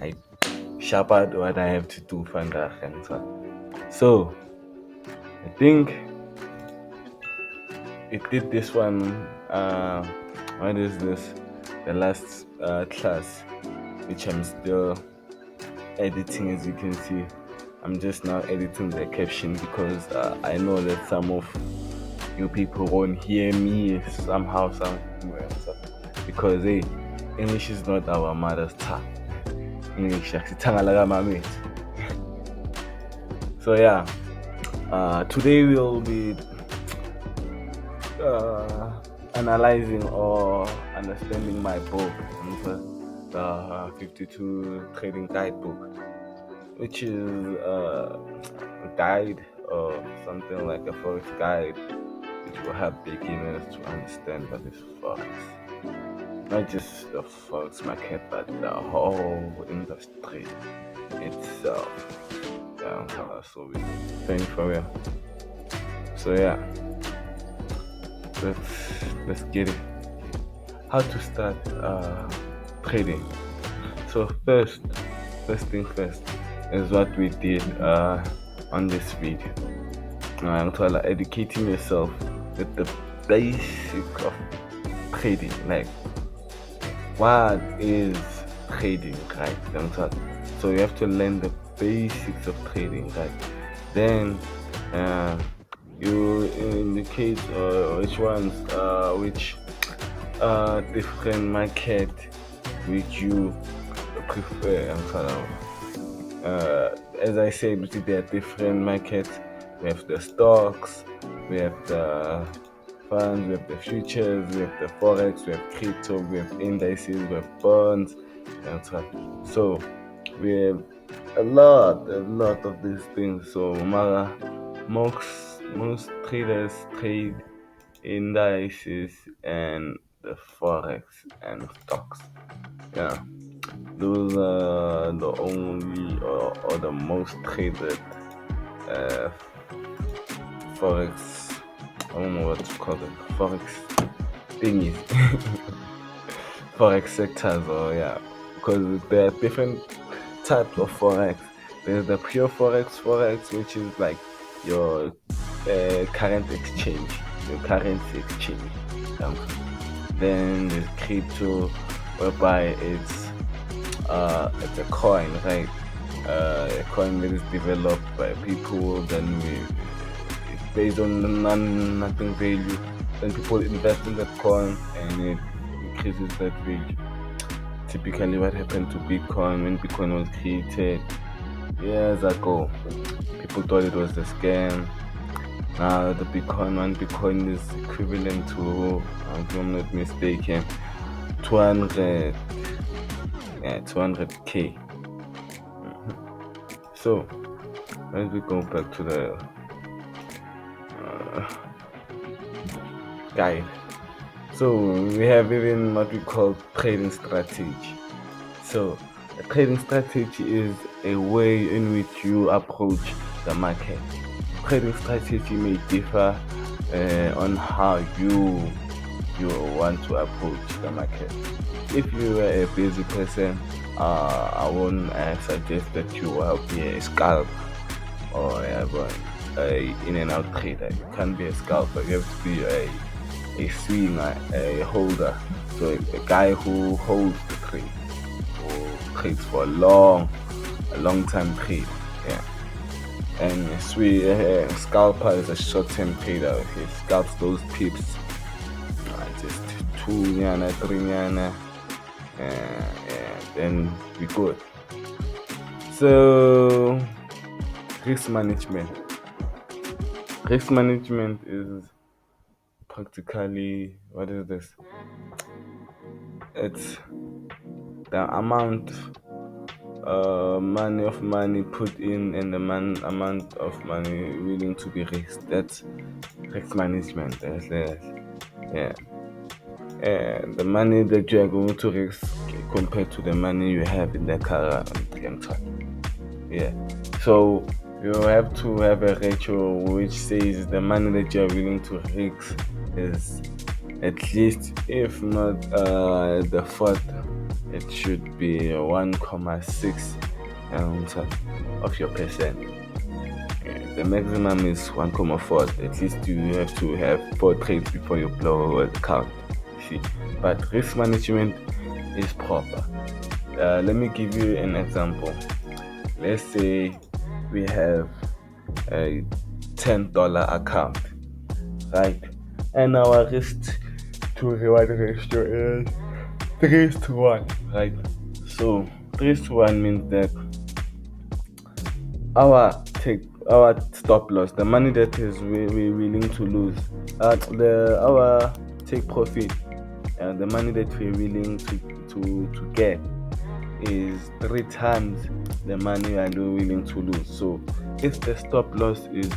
I sharp out what I have to do vandaag and so. So I think it did this one. What is this? The last class, which I'm still editing. As you can see, I'm just now editing the caption because I know that some of you people won't hear me somehow, somewhere. So, because hey, English is not our mother's tongue. English is tongue like my. So yeah, today we'll be analyzing or understanding my book, the 52 Trading Guidebook, which is a guide or something like a forex guide, which will help beginners to understand what is forex. Not just the forex market, but the whole industry itself. Yeah, so we're paying for it. So yeah, let's get it. How to start trading. So first thing first is what we did on this video. I'm trying to educating yourself with the basic of trading, like what is trading, right? So you have to learn the basics of trading, right? Then you indicate which ones, which different market which you prefer. As I said, there are different markets. We have the stocks, we have the funds, we have the futures, we have the forex, we have crypto, we have indices, we have bonds, and so on. So we have a lot of these things. So most traders trade indices and the forex and stocks. Yeah, those are the only or the most traded uh, forex. I don't know what to call it. Forex thingies, forex sectors, or yeah, because there are different types of forex. There's the pure forex, which is like your current exchange, your currency exchange. Um, then there's crypto, whereby it's a coin, right? A coin that is developed by people. Then it's based on nothing value. Then people invest in that coin and it increases that value. Typically, what happened to Bitcoin when Bitcoin was created years ago? People thought it was a scam. Now the one Bitcoin is equivalent to, if I'm not mistaken, 200, 200k. So as we go back to the guide, so we have even what we call trading strategy. So a trading strategy is a way in which you approach the market. Trading strategy may differ on how you want to approach the market. If you are a busy person, I won't suggest that you will be a scalper or a in and out trader. You can't be a scalper. You have to be a swinger, a holder. So a guy who holds the trade, who trades for a long time trade. Yeah. And scalper is a short-term trader. He scalps those pips, just 2 yana, 3 yana, and then we good. So risk management. Risk management is practically, what is this? It's the amount money put in and the amount of money willing to be risked. That's risk management. Yeah. And the money that you are going to risk compared to the money you have in the current. Yeah. So you have to have a ratio which says the money that you are willing to risk is at least, if not the fourth, it should be 1.6 of your percent. The maximum is 1.4. At least you have to have 4 trades before you blow a account. See, but risk management is proper. Let me give you an example. Let's say we have a $10 account, right? And our risk to reward ratio is 3:1, right? So 3:1 means that our stop loss, the money that is we're willing to lose, our take profit, the money that we're willing to get is 3 times the money we are willing to lose. So if the stop loss is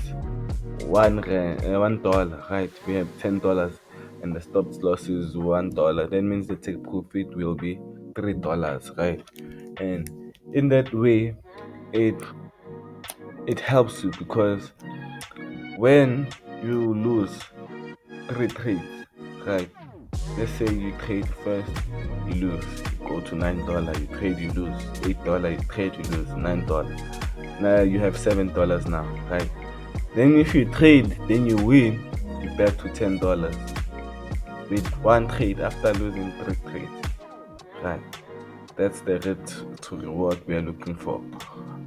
$1, right? We have $10 and the stop loss is $1. That means the take profit will be $3, right? And in that way, it helps you because when you lose 3 trades, right? Let's say you trade first, you lose, you go to $9, you trade, you lose $8, you trade, you lose $9. Now you have $7 now, right? Then if you trade, then you win, you're back to $10 with 1 trade after losing 3 trades, right? That's the rate to reward we are looking for.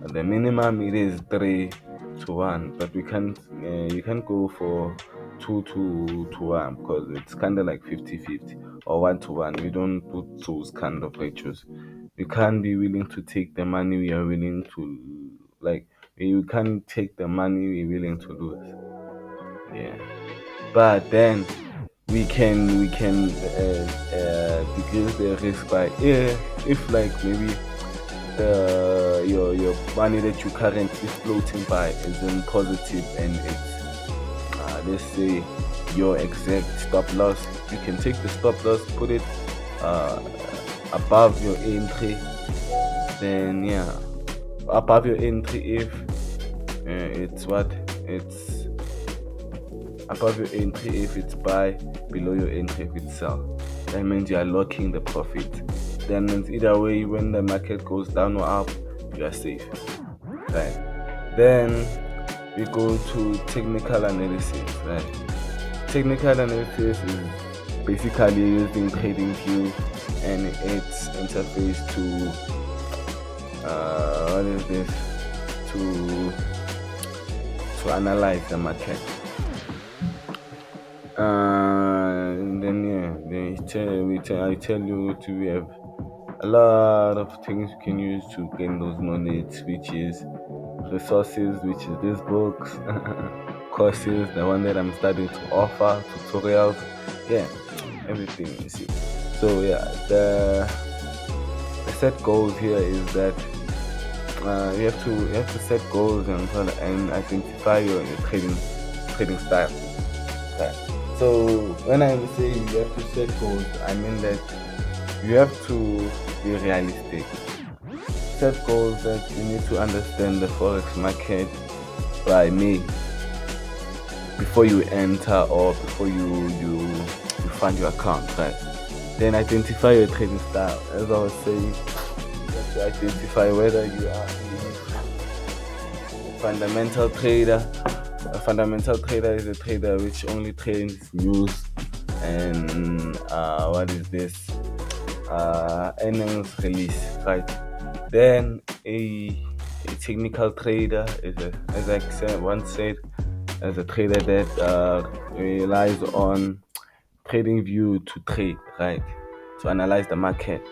The minimum it is 3:1, but you can't go for 2:1 because it's kind of like 50-50 or 1:1. We don't put those kind of ratios. We can't be willing to take the money we are willing to like. You can't take the money we're willing to lose. Yeah, but then we can decrease the risk by if like maybe your money that you currently floating by is in positive and it's let's say your exact stop loss, you can take the stop loss, put it uh, above your entry. Then yeah, above your entry if it's above your entry if it's buy, below your entry if it's sell. That means you are locking the profit. That means either way, when the market goes down or up, you are safe, right? Then we go to technical analysis, right? Technical analysis is basically using trading view and its interface to what is this to analyze the market. And then I tell you we have a lot of things you can use to gain those knowledge, which is resources, which is these books, courses, the one that I'm starting to offer, tutorials, yeah, everything you see. So yeah, the set goals here is that you have to set goals and identify your trading style. Right. So when I say you have to set goals, I mean that you have to be realistic. Set goals that you need to understand the forex market by May before you enter or before you fund your account, right? Then identify your trading style. As I was saying, you have to identify whether you are a fundamental trader. A fundamental trader is a trader which only trades news and what is this earnings release, right? Then a technical trader is as I once said, as a trader that relies on trading view to trade, right? To analyze the market.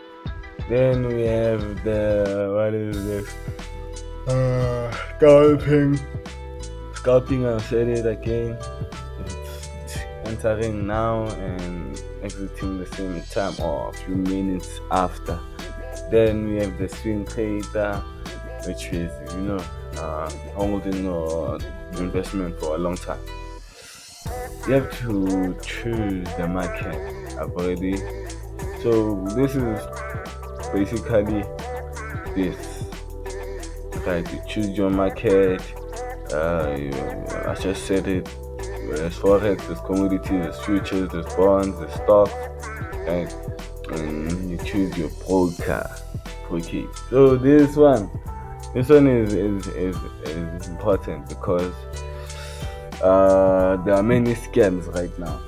Then we have the what is this? Scalping. Scalping, I've said it again. It's entering now and exiting the same time or a few minutes after. Then we have the swing trader, which is holding your investment for a long time. You have to choose the market. I've already. So this is basically this. Right, you choose your market. I just said it. There's forex, there's commodities, there's futures, there's bonds, there's stocks. Right. and you choose your broker. Okay, so this one is important because there are many scams right now.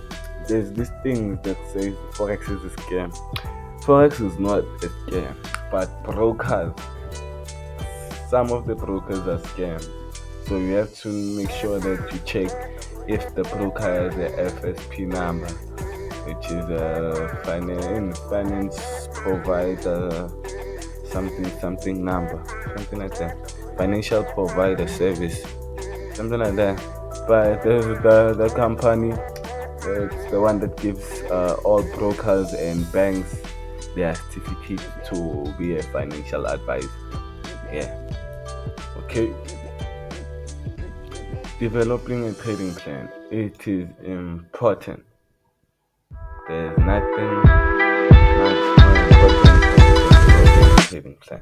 There's this thing that says forex is a scam. Forex is not a scam, but brokers, some of the brokers are scams. So you have to make sure that you check if the broker has a FSP number, which is a finance provider something number, something like that. Financial provider service, something like that. But there's the company, it's the one that gives all brokers and banks their certificate to be a financial advisor. Yeah. Okay. Developing a trading plan. It is important. There's nothing much more important than developing a trading plan.